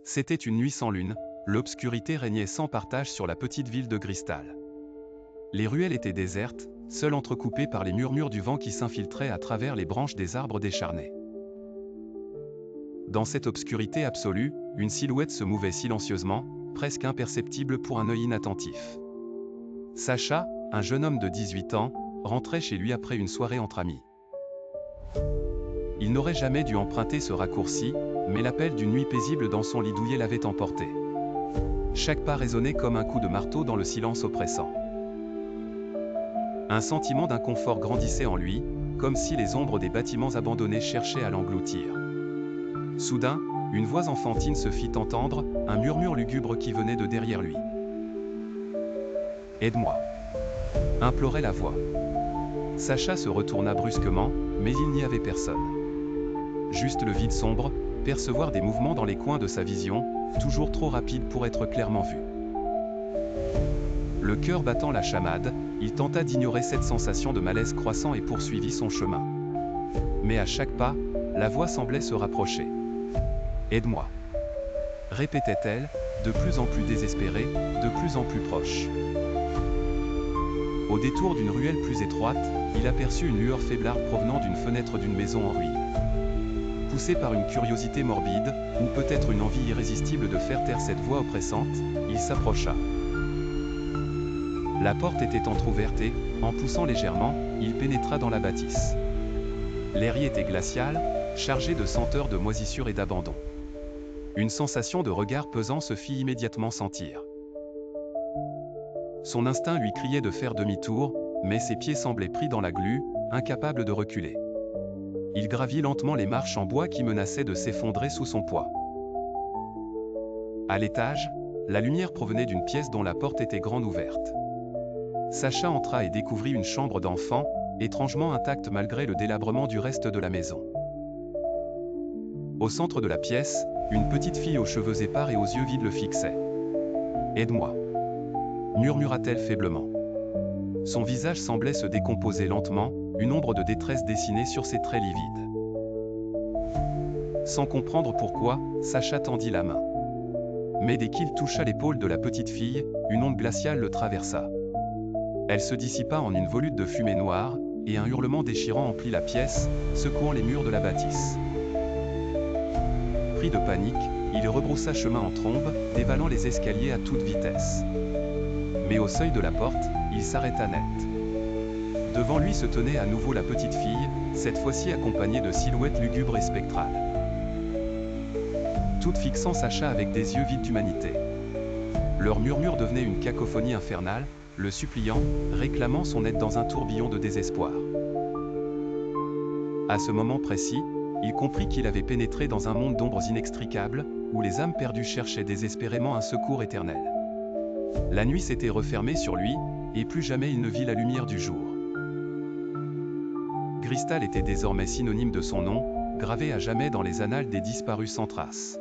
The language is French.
C'était une nuit sans lune, l'obscurité régnait sans partage sur la petite ville de Gristal. Les ruelles étaient désertes, seules entrecoupées par les murmures du vent qui s'infiltrait à travers les branches des arbres décharnés. Dans cette obscurité absolue, une silhouette se mouvait silencieusement, presque imperceptible pour un œil inattentif. Sacha, un jeune homme de 18 ans, rentrait chez lui après une soirée entre amis. Il n'aurait jamais dû emprunter ce raccourci, mais l'appel d'une nuit paisible dans son lit douillet l'avait emporté. Chaque pas résonnait comme un coup de marteau dans le silence oppressant. Un sentiment d'inconfort grandissait en lui, comme si les ombres des bâtiments abandonnés cherchaient à l'engloutir. Soudain, une voix enfantine se fit entendre, un murmure lugubre qui venait de derrière lui. « Aide-moi » implorait la voix. Sacha se retourna brusquement, mais il n'y avait personne. Juste le vide sombre, percevoir des mouvements dans les coins de sa vision, toujours trop rapides pour être clairement vu. Le cœur battant la chamade, il tenta d'ignorer cette sensation de malaise croissant et poursuivit son chemin. Mais à chaque pas, la voix semblait se rapprocher. « Aide-moi » répétait-elle, de plus en plus désespérée, de plus en plus proche. Au détour d'une ruelle plus étroite, il aperçut une lueur faiblarde provenant d'une fenêtre d'une maison en ruine. Poussé par une curiosité morbide, ou peut-être une envie irrésistible de faire taire cette voix oppressante, il s'approcha. La porte était entr'ouverte et, en poussant légèrement, il pénétra dans la bâtisse. L'air y était glacial, chargé de senteurs de moisissure et d'abandon. Une sensation de regard pesant se fit immédiatement sentir. Son instinct lui criait de faire demi-tour, mais ses pieds semblaient pris dans la glu, incapables de reculer. Il gravit lentement les marches en bois qui menaçaient de s'effondrer sous son poids. À l'étage, la lumière provenait d'une pièce dont la porte était grande ouverte. Sacha entra et découvrit une chambre d'enfant, étrangement intacte malgré le délabrement du reste de la maison. Au centre de la pièce, une petite fille aux cheveux épars et aux yeux vides le fixait. « Aide-moi » murmura-t-elle faiblement. Son visage semblait se décomposer lentement, une ombre de détresse dessinée sur ses traits livides. Sans comprendre pourquoi, Sacha tendit la main. Mais dès qu'il toucha l'épaule de la petite fille, une onde glaciale le traversa. Elle se dissipa en une volute de fumée noire, et un hurlement déchirant emplit la pièce, secouant les murs de la bâtisse. Pris de panique, il rebroussa chemin en trombe, dévalant les escaliers à toute vitesse. Mais au seuil de la porte, il s'arrêta net. Devant lui se tenait à nouveau la petite fille, cette fois-ci accompagnée de silhouettes lugubres et spectrales. Toutes fixant Sacha avec des yeux vides d'humanité. Leur murmure devenait une cacophonie infernale, le suppliant, réclamant son aide dans un tourbillon de désespoir. À ce moment précis, il comprit qu'il avait pénétré dans un monde d'ombres inextricables, où les âmes perdues cherchaient désespérément un secours éternel. La nuit s'était refermée sur lui, et plus jamais il ne vit la lumière du jour. Gristal était désormais synonyme de son nom, gravé à jamais dans les annales des disparus sans trace.